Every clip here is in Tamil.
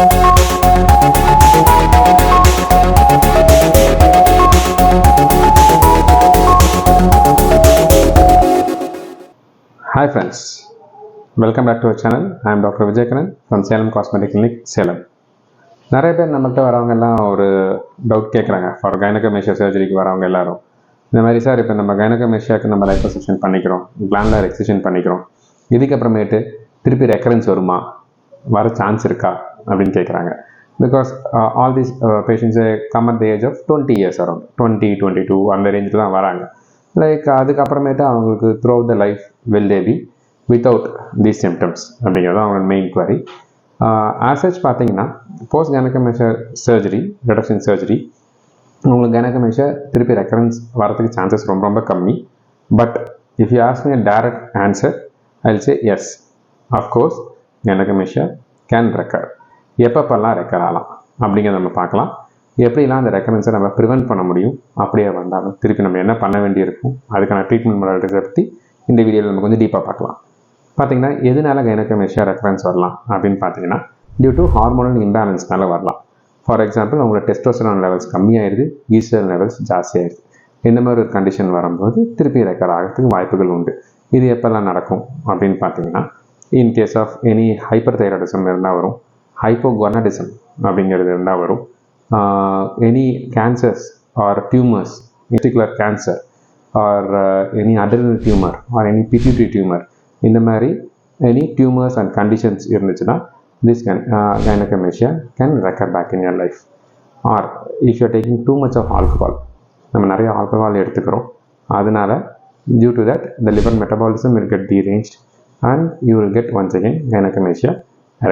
Hi friends, welcome back to our channel. I am Dr. Vijaykaran from Salem Cosmetic Clinic, Salem. நிறைய பேர் நம்மகிட்ட வரவங்க எல்லாம் ஒரு டவுட் கேட்குறாங்க. ஃபார் கைனகோமேஷியா சர்ஜரிக்கு வரவங்க எல்லாரும் இந்த மாதிரி சார் இப்போ நம்ம கைனகோமேஷியாவுக்கு நம்ம லைப்போசக்ஷன் பண்ணிக்கிறோம், கிளாண்டுலர் எக்ஸிஷன் பண்ணிக்கிறோம், இதுக்கப்புறமேட்டு திருப்பி ரெக்கரன்ஸ் வருமா, வர சான்ஸ் இருக்கா அப்படின்னு கேட்குறாங்க. பிகாஸ் ஆல் தீஸ் பேஷண்ட்ஸை come at the age of 20 years around 20-22 அந்த ரேஞ்சில் தான் வராங்க. லைக் அதுக்கப்புறமேட்டு அவங்களுக்கு through the life will they be without these symptoms அப்படிங்கிறது அவங்களோட மெயின் குவரி. ஆசச் பார்த்தீங்கன்னா post gynaecomastia surgery, reduction surgery, உங்களுக்கு கைனகோமேஷியா திருப்பி ரெக்கரன்ஸ் வரதுக்கு சான்சஸ் ரொம்ப ரொம்ப கம்மி. But if you ask me a direct answer, I will say yes, of course gynaecomastia can ரெக்கர். எப்பப்பெல்லாம் ரெக்கர் ஆகலாம் அப்படிங்கிறத நம்ம பார்க்கலாம். எப்படிலாம் அந்த ரெக்கரன்ஸை நம்ம ப்ரிவென்ட் பண்ண முடியும், அப்படியே வந்தாலும் திருப்பி நம்ம என்ன பண்ண வேண்டியிருக்கும், அதுக்கான ட்ரீட்மெண்ட் மாடலிட்டிஸை பற்றி இந்த வீடியோவில் நம்ம கொஞ்சம் டீப்பாக பார்க்கலாம். பார்த்தீங்கன்னா எதனால கைனகோமேஷியா ரெக்கரன்ஸ் வரலாம் அப்படின்னு பார்த்தீங்கன்னா டியூ டு ஹார்மோனல் இம்பேலன்ஸ்னால வரலாம். ஃபார் எக்ஸாம்பிள் உங்களோட டெஸ்டோஸ்டெரான் லெவல்ஸ் கம்மியாயிருது, ஈஸ்ட்ரோஜன் லெவல்ஸ் ஜாஸ்தியாயிருது. இந்த மாதிரி ஒரு கண்டிஷன் வரும்போது திருப்பி ரெக்கர் ஆகிறதுக்கு வாய்ப்புகள் உண்டு. இது எப்போல்லாம் நடக்கும் அப்படின்னு பார்த்தீங்கன்னா in case of any hyperthyroidism இருந்தால் வரும், ஹைப்போகோனடிசம் அப்படிங்கிறது இருந்தால் வரும், any cancers or tumors, particular cancer or any adrenal tumor or any pituitary tumor, இந்த மாதிரி any tumors and conditions இருந்துச்சுன்னா this gynecomastia can recur back in your life. Or if you are taking too much of alcohol, நம்ம நிறைய ஆல்கஹால் எடுத்துக்கிறோம், அதனால due to that the liver metabolism will get deranged and you will get once again gynecomastia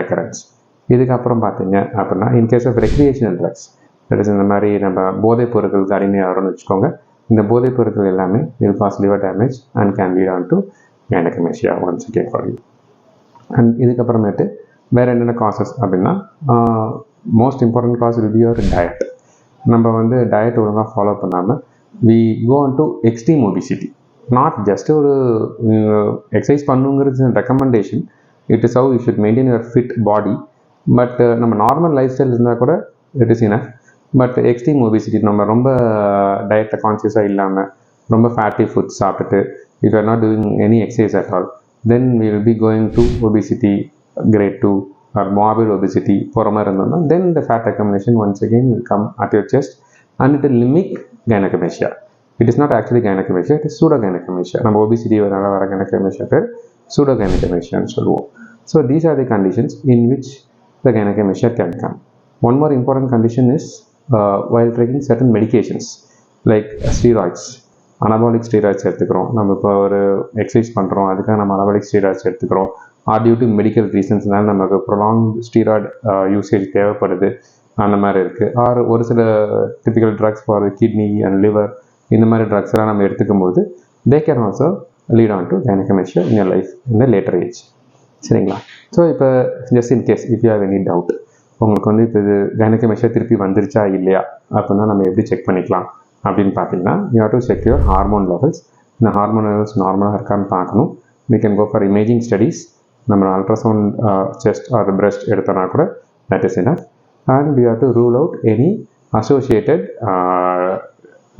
recurrence. இதுக்கப்புறம் பார்த்தீங்க அப்படின்னா in case of recreational drugs, that is இந்த மாதிரி நம்ம போதைப் பொருட்களுக்கு அடிமையாகிறோம்னு வச்சுக்கோங்க. இந்த போதைப் பொருட்கள் எல்லாமே will cause liver damage and can lead on to gynecomastia once again for you. And இதுக்கப்புறமேட்டு வேறு என்னென்ன காசஸ் அப்படின்னா most important cause will be your diet. நம்ம வந்து டயட் ஒழுங்காக ஃபாலோ பண்ணாமல் we go on to extreme obesity. Not just ஒரு எக்ஸசைஸ் பண்ணுங்கிறது recommendation, it is how you should maintain your fit body. But நம்ம நார்மல் லைஃப் ஸ்டைல் இருந்தால் கூட it is enough. But extreme obesity, நம்ம ரொம்ப டயட்டில் கான்சியஸாக இல்லாமல் ரொம்ப ஃபேட்டி ஃபுட்ஸ் சாப்பிட்டுட்டு if you are not doing any exercise at all, then we will be going to obesity grade 2 or morbid obesity போகிற மாதிரி இருந்தோம்னா then the fat accumulation once again will come at your chest and it will mimic gynecomastia. It is not actually gynecomastia, it is pseudogynecomastia. நம்ம ஒபிசிட்டி வர gynecomastia பேர் pseudogynecomastia சொல்லுவோம். So these are the conditions in which the gynecomastia can come. One more important condition is while taking certain medications like steroids, anabolic steroids எடுத்துக்கிறோம். நம்ம இப்போ ஒரு எக்ஸசைஸ் பண்ணுறோம், அதுக்காக நம்ம anabolic steroids எடுத்துக்கிறோம். ஆர் டியூ டு மெடிக்கல் ரீசன்ஸ்னால நமக்கு ப்ரொலாங் ஸ்டீராய்டு யூசேஜ் தேவைப்படுது, அந்த மாதிரி இருக்குது. ஆர் ஒரு சில typical drugs for kidney and liver, இந்த மாதிரி ட்ரக்ஸ் எல்லாம் நம்ம எடுத்துக்கும் போது they can also lead on to gynecomastia in your life in the later age. சரிங்களா? ஸோ இப்போ just in case if you have any doubt, உங்களுக்கு வந்து இப்போ இது கைனகோமேஷியா திருப்பி வந்துருச்சா இல்லையா அப்படின்னா நம்ம எப்படி செக் பண்ணிக்கலாம் அப்படின்னு பார்த்தீங்கன்னா you have to check your hormone levels. இந்த ஹார்மோன் லெவல்ஸ் நார்மலாக இருக்கான்னு பார்க்கணும். We can go for imaging studies. நம்ம அல்ட்ராசவுண்ட் செஸ்ட் ஆர் பிரெஸ்ட் எடுத்தோன்னா கூட that is enough. And you have to rule out any associated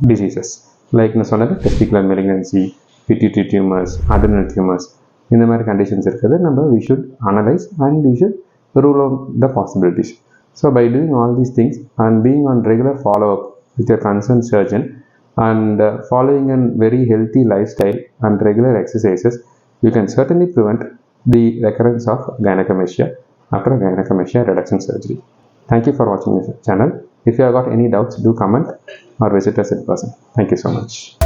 diseases like நான் சொன்னது testicular malignancy, pituitary tumours, adrenal tumours, இந்த மாதிரி கண்டிஷன்ஸ் இருக்குது. நம்ம we should analyze and we should rule out the possibilities. So by doing all these things and being on regular follow-up with your concerned surgeon and following a very healthy lifestyle and regular exercises, you can certainly prevent the recurrence of gynecomastia after gynecomastia reduction surgery. Thank you for watching this channel. If you have got any doubts, do comment or visit us in person. Thank you so much.